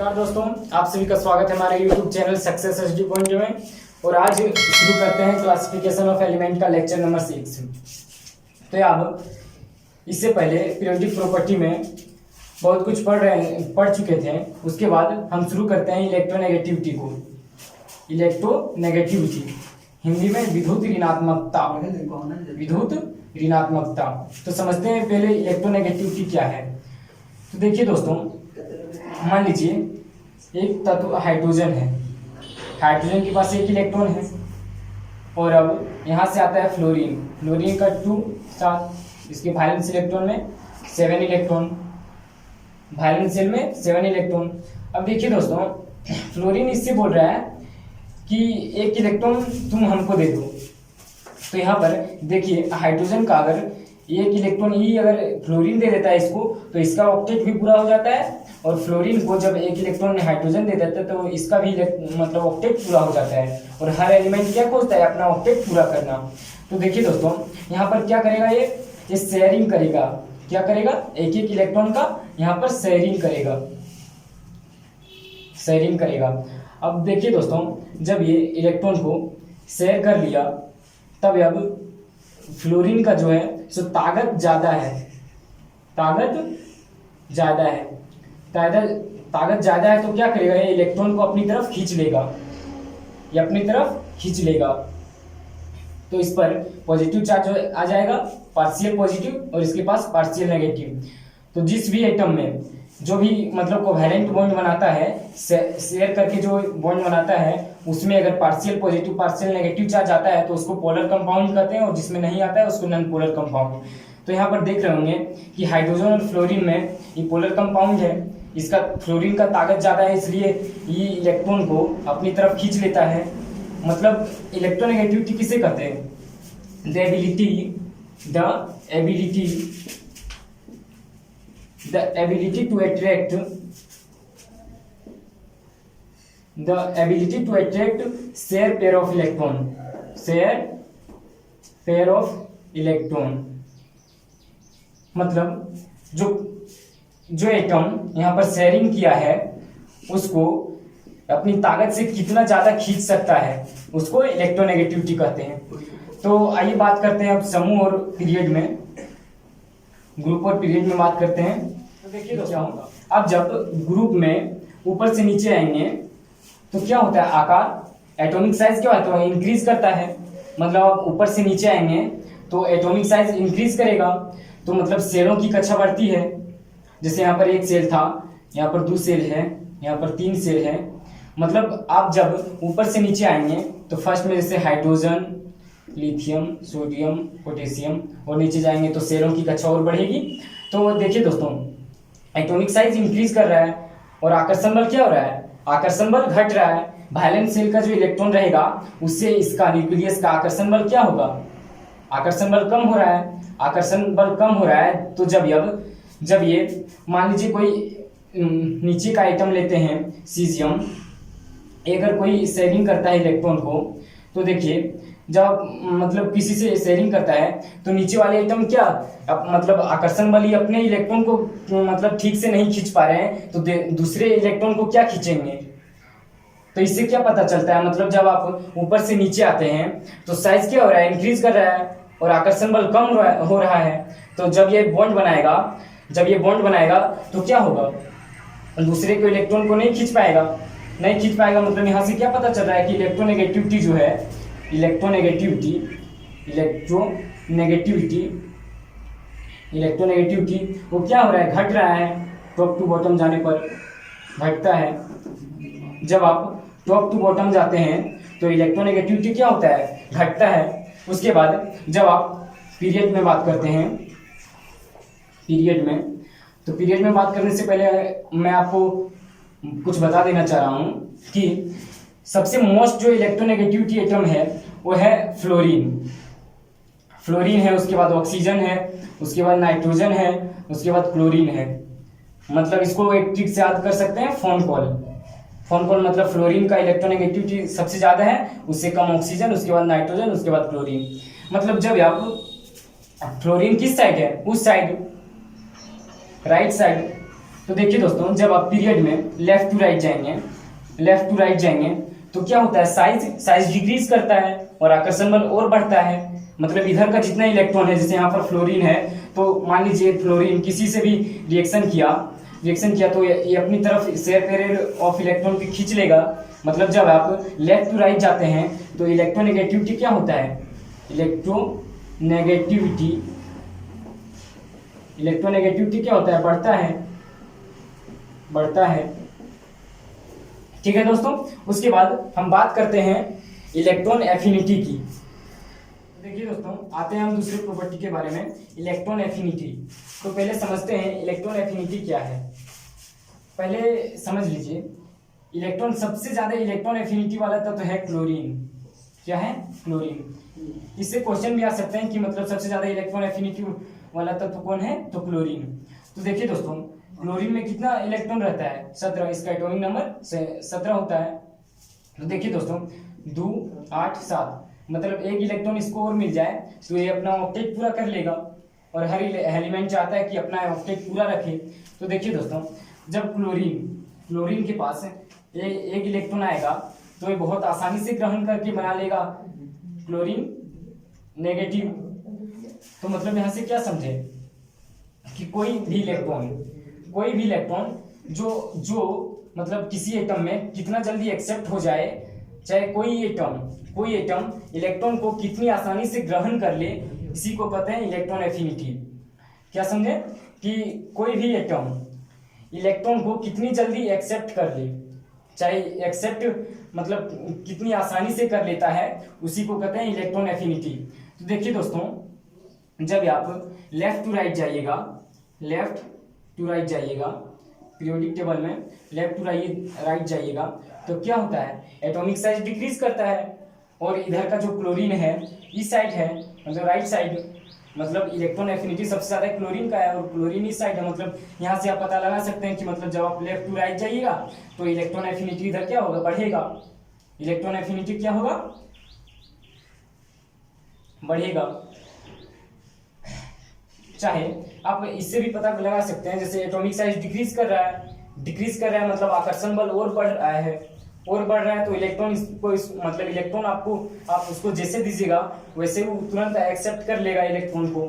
नमस्कार दोस्तों, आप सभी का स्वागत है हमारे YouTube channel success HD point में। और आज शुरू करते हैं क्लासिफिकेशन ऑफ एलिमेंट का लेक्चर नंबर 6। तो अब इससे पहले पीरियोडिक प्रॉपर्टी में बहुत कुछ पढ़ चुके थे। उसके बाद हम शुरू करते हैं इलेक्ट्रोनेगेटिविटी को। इलेक्ट्रोनेगेटिविटी हिंदी में विद्युत ऋणात्मकता। विद्युत ऋणात्मकता तो समझते हैं पहले इलेक्ट्रोनेगेटिविटी क्या है। तो देखिए दोस्तों, मान लीजिए एक तत्व हाइड्रोजन है। हाइड्रोजन के पास एक इलेक्ट्रॉन है और अब यहाँ से आता है फ्लोरीन। फ्लोरीन का 2 साथ इसके वैलेंस इलेक्ट्रॉन में 7 इलेक्ट्रॉन, वैलेंस शेल में 7 इलेक्ट्रॉन। अब देखिए दोस्तों, फ्लोरीन इससे बोल रहा है कि एक इलेक्ट्रॉन तुम हमको दे दो। तो यहाँ पर देखिए हाइड्रोजन का अगर एक इलेक्ट्रॉन ही अगर फ्लोरीन दे देता है इसको, तो इसका ऑक्टेट भी पूरा हो जाता है। और फ्लोरीन को जब एक इलेक्ट्रॉन हाइड्रोजन दे देता है तो इसका भी मतलब ऑक्टेट पूरा हो जाता है। और हर एलिमेंट क्या खोजता है? अपना ऑक्टेट पूरा करना। तो देखिए दोस्तों, यहाँ पर क्या करेगा ये शेयरिंग करेगा। क्या करेगा? एक एक इलेक्ट्रॉन का यहाँ पर शेयरिंग करेगा, शेयरिंग करेगा। अब देखिए दोस्तों, जब ये इलेक्ट्रॉन को शेयर कर लिया तब अब फ्लोरीन का जो है सो ताकत ज्यादा है। ताकत ज्यादा है, ताकत ज्यादा है तो क्या करेगा? ये इलेक्ट्रॉन को अपनी तरफ खींच लेगा, ये अपनी तरफ खींच लेगा। तो इस पर पॉजिटिव चार्ज आ जाएगा, पार्शियल पॉजिटिव, और इसके पास पार्शियल नेगेटिव। तो जिस भी एटम में जो भी मतलब कोवैलेंट बॉन्ड बनाता है, शेयर करके जो बॉन्ड बनाता है, उसमें अगर partial positive partial negative charge आता है तो उसको पोलर कंपाउंड कहते हैं, और जिसमें नहीं आता है उसको नॉन पोलर कंपाउंड। तो यहाँ पर देख रहे होंगे कि हाइड्रोजन और फ्लोरीन में ये पोलर कंपाउंड है। इसका फ्लोरीन का ताकत ज्यादा है, इसलिए ये इलेक्ट्रॉन को अपनी तरफ खींच लेता है। मतलब इलेक्ट्रोनेगेटिविटी किसे कहते हैं? The ability to attract share pair of electron। मतलब जो एटम यहाँ पर शेयरिंग किया है उसको अपनी ताकत से कितना ज्यादा खींच सकता है, उसको इलेक्ट्रोनेगेटिविटी कहते हैं। तो आइए बात करते हैं अब समूह और पीरियड में, ग्रुप और पीरियड में बात करते हैं। तो देखिए दोस्तों, अब जब ग्रुप में ऊपर से नीचे आएंगे तो क्या होता है? आकार, एटॉमिक साइज क्या होता है? इंक्रीज करता है। मतलब आप ऊपर से नीचे आएंगे तो एटॉमिक साइज इंक्रीज करेगा, तो मतलब सेलों की कक्षा बढ़ती है। जैसे यहाँ पर एक सेल था, यहाँ पर 2 सेल है, यहाँ पर 3 सेल है। मतलब आप जब ऊपर से नीचे आएंगे तो फर्स्ट में जैसे हाइड्रोजन, लिथियम, सोडियम, पोटेशियम, और नीचे जाएंगे तो सेलों की कक्षा और बढ़ेगी। तो देखिए दोस्तों, एटॉमिक साइज इंक्रीज कर रहा है और आकर्षण बल क्या हो रहा है? आकर्षण बल घट रहा है। वैलेंस शेल का जो इलेक्ट्रॉन रहेगा उससे इसका न्यूक्लियस का आकर्षण बल क्या होगा? आकर्षण बल कम हो रहा है। आकर्षण बल कम हो रहा है तो जब ये मान लीजिए कोई नीचे का आइटम लेते हैं सीजियम, अगर कोई शेयरिंग करता है इलेक्ट्रॉन को, तो देखिए जब मतलब किसी से शेयरिंग करता है तो नीचे वाले आइटम क्या मतलब आकर्षण बल ही अपने इलेक्ट्रॉन को मतलब ठीक से नहीं खींच पा रहे हैं, तो दूसरे इलेक्ट्रॉन को क्या खींचेंगे? तो इससे क्या पता चलता है? मतलब जब आप ऊपर से नीचे आते हैं तो साइज क्या हो रहा है? इंक्रीज कर रहा है और आकर्षण बल कम हो रहा है। तो जब ये बॉन्ड बनाएगा तो क्या होगा? दूसरे को इलेक्ट्रॉन को नहीं खींच पाएगा। मतलब यहाँ से क्या पता चल रहा है कि इलेक्ट्रोनेगेटिविटी जो है, इलेक्ट्रोनेगेटिविटी वो क्या हो रहा है? घट रहा है। टॉप टू बॉटम जाने पर घटता है। जब आप टॉप टू बॉटम जाते हैं तो इलेक्ट्रोनेगेटिविटी क्या होता है? घटता है। उसके बाद जब आप पीरियड में बात करते हैं, पीरियड में बात करने से पहले मैं आपको कुछ बता देना चाह रहा हूं कि सबसे मोस्ट जो इलेक्ट्रोनेगेटिविटी एटम है वो है फ्लोरीन है, उसके बाद ऑक्सीजन है, उसके बाद नाइट्रोजन है, उसके बाद क्लोरीन है। मतलब इसको एक ट्रिक से याद कर सकते हैं, फोन कॉल। मतलब फ्लोरीन का इलेक्ट्रोनेगेटिविटी सबसे ज्यादा है, उससे कम ऑक्सीजन, उसके बाद नाइट्रोजन, उसके बाद क्लोरीन। मतलब जब आप फ्लोरीन किस साइड है? उस साइड, राइट साइड, तो देखिए दोस्तों, जब आप पीरियड में लेफ्ट टू राइट जाएंगे तो क्या होता है, साइज डिक्रीज करता है और आकर्षण बल और बढ़ता है। मतलब इधर का जितना इलेक्ट्रॉन है, जैसे यहाँ पर फ्लोरीन है, तो मान लीजिए फ्लोरीन किसी से भी रिएक्शन किया तो ये अपनी तरफ शेयर पेयर ऑफ इलेक्ट्रॉन भी खींच लेगा। मतलब जब आप लेफ्ट टू राइट जाते हैं तो इलेक्ट्रोनेगेटिविटी क्या होता है, इलेक्ट्रोनेगेटिविटी क्या होता है, बढ़ता है। ठीक है दोस्तों, उसके बाद हम बात करते हैं इलेक्ट्रॉन एफिनिटी की। देखिए दोस्तों, आते हैं हम दूसरे प्रॉपर्टी के बारे में, इलेक्ट्रॉन एफिनिटी। तो पहले समझते हैं इलेक्ट्रॉन एफिनिटी क्या है। पहले समझ लीजिए, इलेक्ट्रॉन सबसे ज्यादा इलेक्ट्रॉन एफिनिटी वाला तत्व है क्लोरीन। क्या है, क्लोरीन। इससे क्वेश्चन भी आ सकते हैं कि मतलब सबसे ज्यादा इलेक्ट्रॉन एफिनिटी वाला तत्व कौन है, तो क्लोरीन। तो देखिए दोस्तों, क्लोरीन में कितना इलेक्ट्रॉन रहता है, 17। इसका एटॉमिक नंबर 17 होता है। तो देखिए दोस्तों, 2 8 7, मतलब एक इलेक्ट्रॉन इसको और मिल जाए तो ये अपना ऑक्टेट पूरा कर लेगा, और हर एलिमेंट चाहता है कि अपना ऑक्टेट पूरा रखे। तो देखिए दोस्तों, जब क्लोरीन के पास एक इलेक्ट्रॉन आएगा तो ये बहुत आसानी से ग्रहण करके बना लेगा क्लोरीन नेगेटिव। तो मतलब यहां से क्या समझे कि कोई भी इलेक्ट्रॉन जो मतलब किसी एटम में कितना जल्दी एक्सेप्ट हो जाए, चाहे कोई एटम इलेक्ट्रॉन को कितनी आसानी से ग्रहण कर ले, इसी को कहते हैं इलेक्ट्रॉन एफिनिटी। क्या समझे कि कोई भी एटम इलेक्ट्रॉन को कितनी जल्दी एक्सेप्ट कर ले, चाहे एक्सेप्ट मतलब कितनी आसानी से कर लेता है, उसी को कहते हैं इलेक्ट्रॉन एफिनिटी। तो देखिए दोस्तों, जब आप लेफ्ट टू राइट जाइएगा पीरियोडिक टेबल में, लेफ्ट टू राइट जाइएगा तो क्या होता है, एटॉमिक साइज डिक्रीज करता है, और इधर का जो क्लोरीन है इस साइड है, मतलब राइट साइड, मतलब इलेक्ट्रॉन एफिनिटी सबसे ज्यादा क्लोरीन का है और क्लोरीन इस साइड है। मतलब यहाँ से आप पता लगा सकते हैं कि मतलब जब आप लेफ्ट टू राइट जाइएगा तो इलेक्ट्रॉन एफिनिटी इधर क्या होगा, बढ़ेगा। इलेक्ट्रॉन एफिनिटी क्या होगा, बढ़ेगा। चाहे आप इससे भी पता लगा सकते हैं, जैसे एटॉमिक साइज डिक्रीज कर रहा है मतलब आकर्षण बल और बढ़ रहा है तो इलेक्ट्रॉन मतलब इलेक्ट्रॉन आप उसको जैसे दीजिएगा वैसे वो तुरंत एक्सेप्ट कर लेगा इलेक्ट्रॉन को।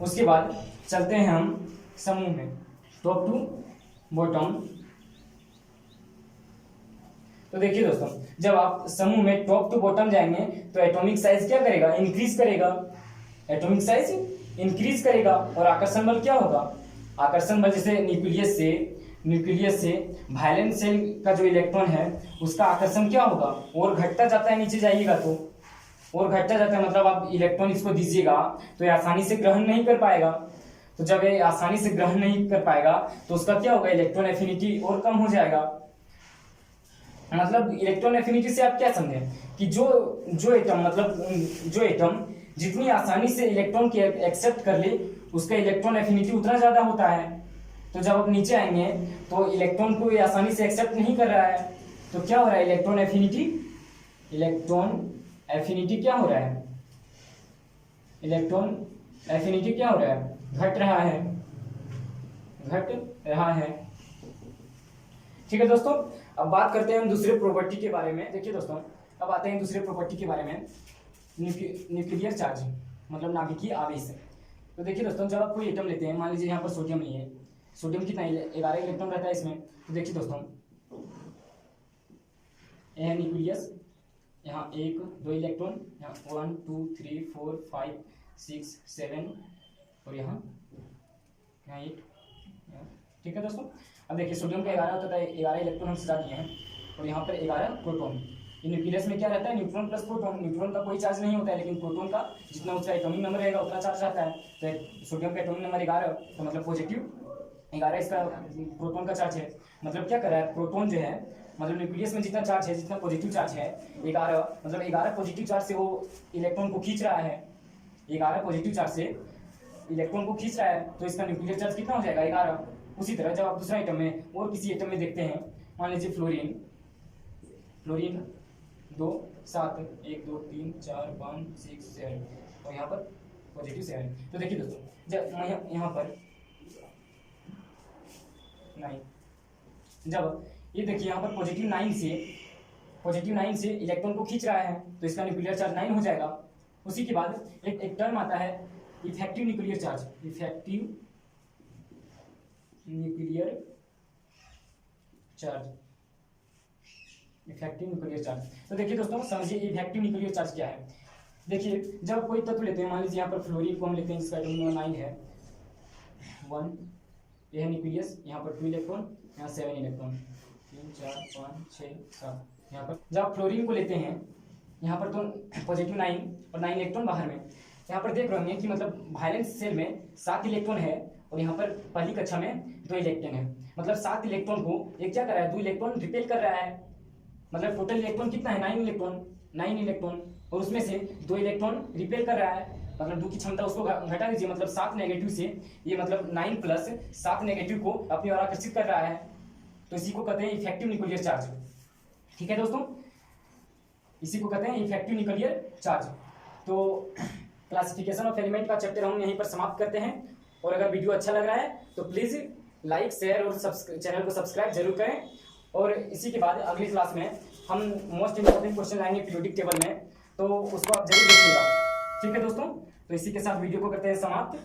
उसके बाद चलते हैं हम समूह में, टॉप टू बॉटम। तो देखिए दोस्तों, जब आप समूह में टॉप टू बॉटम जाएंगे तो एटॉमिक साइज क्या करेगा, इंक्रीज करेगा। एटॉमिक साइज इंक्रीज करेगा और आकर्षण बल क्या होगा, आकर्षण बल जैसे न्यूक्लियस से वायलेंट सेल का जो इलेक्ट्रॉन है उसका आकर्षण क्या होगा, और घटता जाता है, नीचे जाइएगा तो और घटता जाता है। मतलब आप इलेक्ट्रॉन इसको दीजिएगा तो ये आसानी से ग्रहण नहीं कर पाएगा। तो जब ये आसानी से ग्रहण नहीं कर पाएगा तो उसका क्या होगा, इलेक्ट्रॉन एफिनिटी और कम हो जाएगा। मतलब इलेक्ट्रॉन एफिनिटी से आप क्या समझें कि जो एटम जितनी आसानी से इलेक्ट्रॉन की एक्सेप्ट कर ले उसका इलेक्ट्रॉन एफिनिटी उतना ज्यादा होता है। तो जब आप नीचे आएंगे तो इलेक्ट्रॉन को ये आसानी से एक्सेप्ट नहीं कर रहा है, तो क्या हो रहा है, इलेक्ट्रॉन एफिनिटी क्या हो रहा है, इलेक्ट्रॉन एफिनिटी क्या हो रहा है, घट रहा है। ठीक है दोस्तों, अब बात करते हैं हम दूसरे प्रॉपर्टी के बारे में। देखिए दोस्तों, अब आते हैं दूसरे प्रॉपर्टी के बारे में, न्यूक्लियर चार्ज, मतलब नाभिकीय आवेश। तो देखिए दोस्तों, जब आप कोई एटम लेते हैं, मान लीजिए यहाँ पर सोडियम नहीं है, सोडियम कितना 11 इलेक्ट्रॉन रहता है इसमें। तो देखिए दोस्तों, यह है न्यूक्लियस, यहाँ 1 2 इलेक्ट्रॉन, यहाँ 1 2 3 4 5 6 7 और यहाँ 8। ठीक है दोस्तों, अब देखिए सोडियम का 11 होता है, 11 इलेक्ट्रॉन हम सजा दिए हैं, और यहाँ पर 11 प्रोटॉन। न्यूक्लियस में क्या रहता है, न्यूट्रॉन प्लस प्रोटॉन। न्यूट्रॉन का कोई चार्ज नहीं होता है, लेकिन प्रोटॉन का जितना उसका एटॉमिक नंबर रहेगा उतना चार्ज रहता है। तो सोडियम का एटॉमिक नंबर 11, तो मतलब पॉजिटिव 11 इसका प्रोटॉन का चार्ज है। मतलब क्या कर रहा है, प्रोटॉन जो है, मतलब न्यूक्लियस में जितना चार्ज है, जितना पॉजिटिव चार्ज है 11, मतलब 11 पॉजिटिव चार्ज से वो इलेक्ट्रॉन को खींच रहा है, 11 पॉजिटिव चार्ज से इलेक्ट्रॉन को खींच रहा है, तो इसका न्यूक्लियर चार्ज कितना हो जाएगा, 11। उसी तरह जब आप दूसरा एटम में और किसी एटम में देखते हैं, मान लीजिए फ्लोरीन 2 7 1 2 3 4 5 6 7 और यहाँ पर पॉजिटिव 7। तो देखिए दोस्तों, जब मैं यहाँ पर 9। जब ये देखिए यहाँ पर पॉजिटिव 9 से इलेक्ट्रॉन को खींच रहा है तो इसका न्यूक्लियर चार्ज 9 हो जाएगा। उसी के बाद एक टर्म आता है इफेक्टिव न्यूक्लियर चार्ज। तो देखिए दोस्तों, समझिए इफेक्टिव न्यूक्लियर चार्ज क्या है। देखिए जब कोई तत्व लेते हैं, मान लीजिए यहाँ पर फ्लोरीन को हम लेते हैं जिसका एटॉमिक नंबर 9 है 1, ये है न्यूक्लियस, यहाँ पर 2 इलेक्ट्रॉन, यहाँ 7 इलेक्ट्रॉन, 3 4 5 6 7। यहाँ पर जब फ्लोरीन को लेते हैं, यहाँ पर तो पॉजिटिव 9 और 9 इलेक्ट्रॉन बाहर में। यहाँ पर देख रहे हैं कि मतलब वायलेंस शेल में 7 इलेक्ट्रॉन है और यहाँ पर पहली कक्षा में 2 इलेक्ट्रॉन है। मतलब 7 इलेक्ट्रॉन को एक क्या कर रहा है, 2 इलेक्ट्रॉन रिपेल कर रहा है। मतलब टोटल इलेक्ट्रॉन कितना है, 9 इलेक्ट्रॉन, और उसमें से 2 इलेक्ट्रॉन रिपेल कर रहा है। मतलब 2 की क्षमता उसको घटा दीजिए, मतलब 7 नेगेटिव से ये मतलब 9 प्लस 7 नेगेटिव को अपनी ओर आकर्षित कर रहा है। तो इसी को कहते हैं इफेक्टिव न्यूक्लियर चार्ज। ठीक है दोस्तों, इसी को कहते हैं इफेक्टिव न्यूक्लियर चार्ज। तो क्लासिफिकेशन ऑफ एलिमेंट का चैप्टर हम यहीं पर समाप्त करते हैं। और अगर वीडियो अच्छा लग रहा है तो प्लीज़ लाइक, शेयर और चैनल को सब्सक्राइब जरूर करें। और इसी के बाद अगली क्लास में हम मोस्ट इंपॉर्टेंट क्वेश्चन लाएंगे पीरियोडिक टेबल में, तो उसको आप जरूर देखिएगा। ठीक है दोस्तों, तो इसी के साथ वीडियो को करते हैं समाप्त।